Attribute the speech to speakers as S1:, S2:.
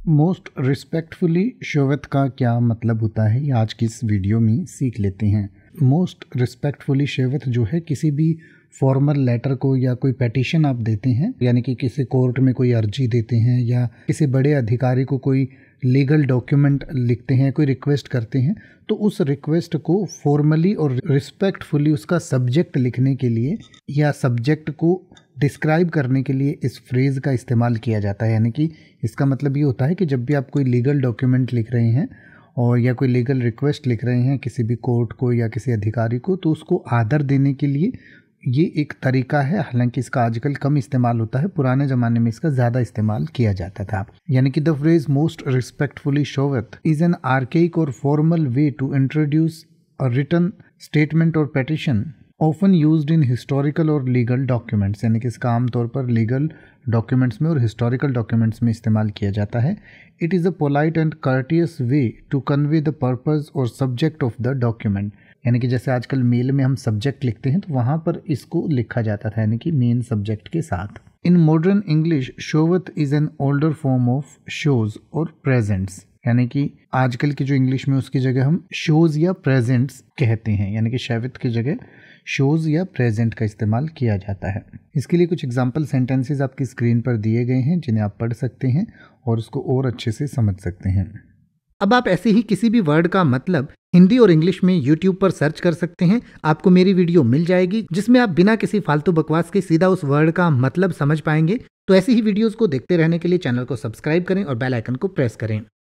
S1: Most respectfully शोवत का क्या मतलब होता है, ये आज की इस वीडियो में सीख लेते हैं। मोस्ट रिस्पेक्टफुली शोवत जो है, किसी भी फॉर्मल लेटर को या कोई पेटिशन आप देते हैं, यानी कि किसी कोर्ट में कोई अर्जी देते हैं या किसी बड़े अधिकारी को कोई लीगल डॉक्यूमेंट लिखते हैं, कोई रिक्वेस्ट करते हैं, तो उस रिक्वेस्ट को फॉर्मली और रिस्पेक्टफुली उसका सब्जेक्ट लिखने के लिए या सब्जेक्ट को डिस्क्राइब करने के लिए इस फ्रेज़ का इस्तेमाल किया जाता है। यानी कि इसका मतलब ये होता है कि जब भी आप कोई लीगल डॉक्यूमेंट लिख रहे हैं और या कोई लीगल रिक्वेस्ट लिख रहे हैं किसी भी कोर्ट को या किसी अधिकारी को, तो उसको आदर देने के लिए ये एक तरीका है। हालांकि इसका आजकल कम इस्तेमाल होता है, पुराने ज़माने में इसका ज़्यादा इस्तेमाल किया जाता था। यानी कि the phrase most respectfully sheweth is an archaic or formal way to introduce a written statement or petition often used in historical or legal documents. यानी कि इसका आमतौर पर लीगल डॉक्यूमेंट्स में और हिस्टोरिकल डॉक्यूमेंट्स में इस्तेमाल किया जाता है। It is a polite and courteous way to convey the purpose और सब्जेक्ट ऑफ द डॉक्यूमेंट। यानी कि जैसे आजकल मेल में हम सब्जेक्ट लिखते हैं, तो वहाँ पर इसको लिखा जाता था, यानी कि मेन सब्जेक्ट के साथ। In modern English sheweth is an older form of shows or presents. यानी कि आजकल की जो इंग्लिश में उसकी जगह हम शोज या प्रेजेंट्स कहते हैं, यानी कि शैवित की जगह शोज या प्रेजेंट का इस्तेमाल किया जाता है। इसके लिए कुछ एग्जाम्पल सेंटेंसेस आपकी स्क्रीन पर दिए गए हैं, जिन्हें आप पढ़ सकते हैं और उसको और अच्छे से समझ सकते हैं।
S2: अब आप ऐसे ही किसी भी वर्ड का मतलब हिंदी और इंग्लिश में YouTube पर सर्च कर सकते हैं। आपको मेरी वीडियो मिल जाएगी जिसमें आप बिना किसी फालतू बकवास के सीधा उस वर्ड का मतलब समझ पाएंगे। तो ऐसी ही वीडियोस को देखते रहने के लिए चैनल को सब्सक्राइब करें और बेल आइकन को प्रेस करें।